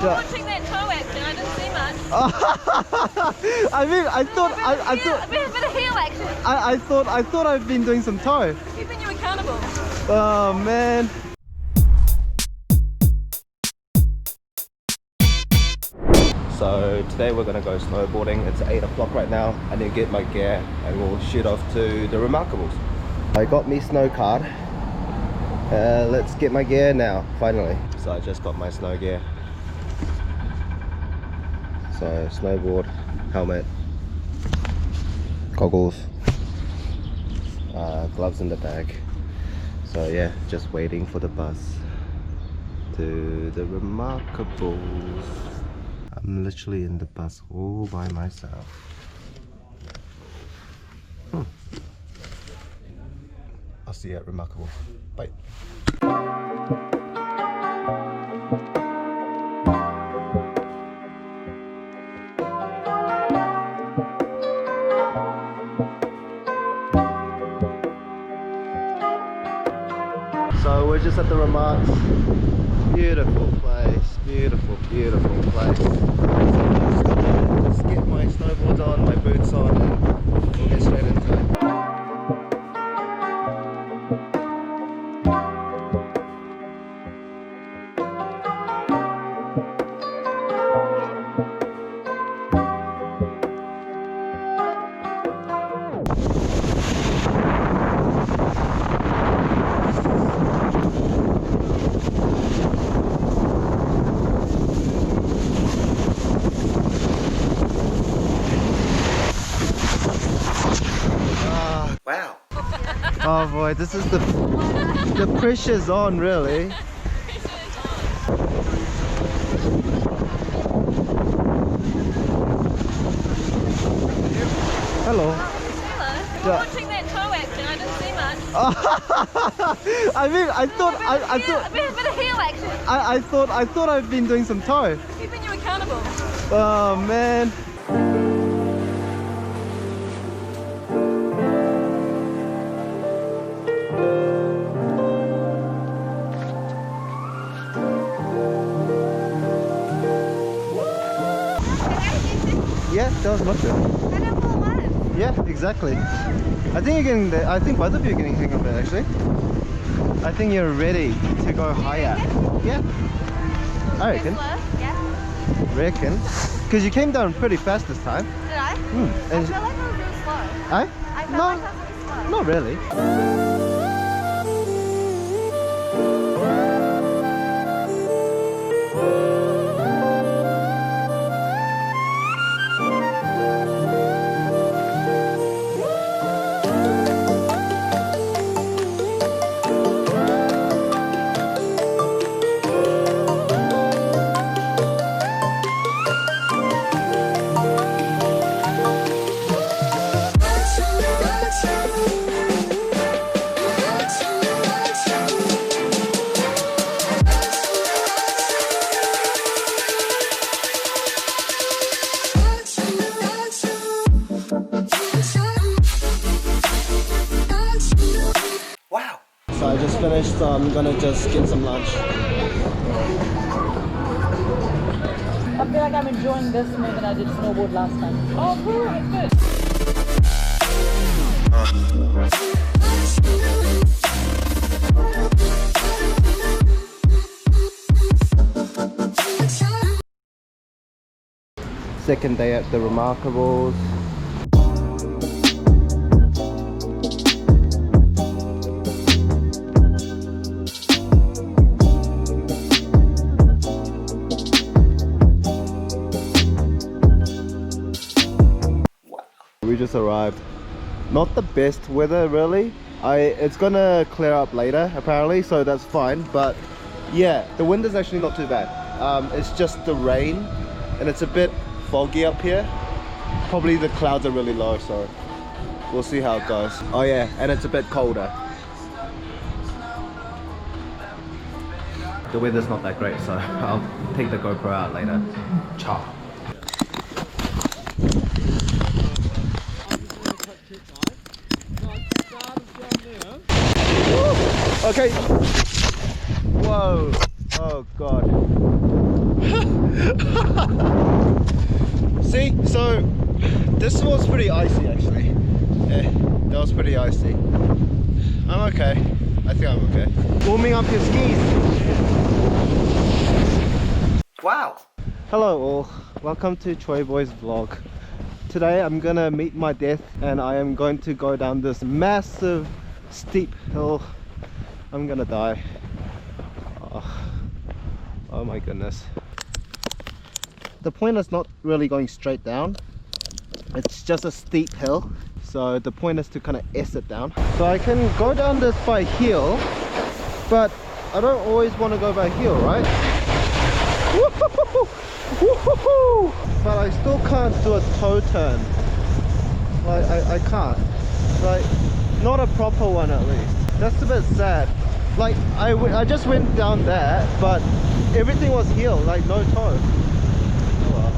Yeah. Watching that toe action, I didn't see much. I mean, I thought A bit of heel action. I thought I've been doing some toe. Keeping you accountable. Oh man. So today we're gonna go snowboarding. It's 8 o'clock right now. I need to get my gear and we'll shoot off to the Remarkables. I got me snow card. Let's get my gear now, finally. So I just got my snow gear. So snowboard, helmet, goggles, gloves in the bag. So yeah, just waiting for the bus to the Remarkables. I'm literally in the bus all by myself. I'll see you at Remarkables. Bye. So we're just at the Remarks. Beautiful place, beautiful, beautiful place. Let's get my snowboards on, my boots on, and we'll get straight into it. Wow. Oh boy, this is the pressure's on really. Hello. Hello. Yeah. Watching that toe action, I didn't see much. I mean, I thought A bit of heel action. I thought I've been doing some toe. Keeping you accountable. Oh man. Yeah, that was much better. Yeah, exactly. I think you're getting I think both of you are getting hang of it actually. I think you're ready to go higher. Yeah. I reckon. Yeah. Reckon. Because you came down pretty fast this time. Did I? I feel like I was really slow. I felt no, like I was really slow. not really. So I just finished, so I'm gonna just get some lunch. I feel like I'm enjoying this more than I did snowboard last time. Oh, cool, that's good. Second day at the Remarkables. We just arrived. Not the best weather really. It's gonna clear up later apparently, so that's fine, but yeah, the wind is actually not too bad. It's just the rain and it's a bit foggy up here. Probably the clouds are really low, so we'll see how it goes. Oh yeah, and it's a bit colder. The weather's not that great, so I'll take the GoPro out later. Ciao. Okay. Whoa. Oh god. See, so this was pretty icy actually. Yeah, that was pretty icy. I'm okay. I think I'm okay. Warming up your skis. Wow. Hello all. Welcome to Choiboy's vlog. Today I'm gonna meet my death and I am going to go down this massive steep hill. I'm gonna die. Oh my goodness. The point is not really going straight down. It's just a steep hill. So the point is to kind of S it down. So I can go down this by heel, but I don't always want to go by heel, right? Woo-hoo-hoo! Woo-hoo-hoo! But I still can't do a toe turn. Like I can't. Like not a proper one at least. That's a bit sad. Like I just went down there, but everything was heel, like no toe. Oh well.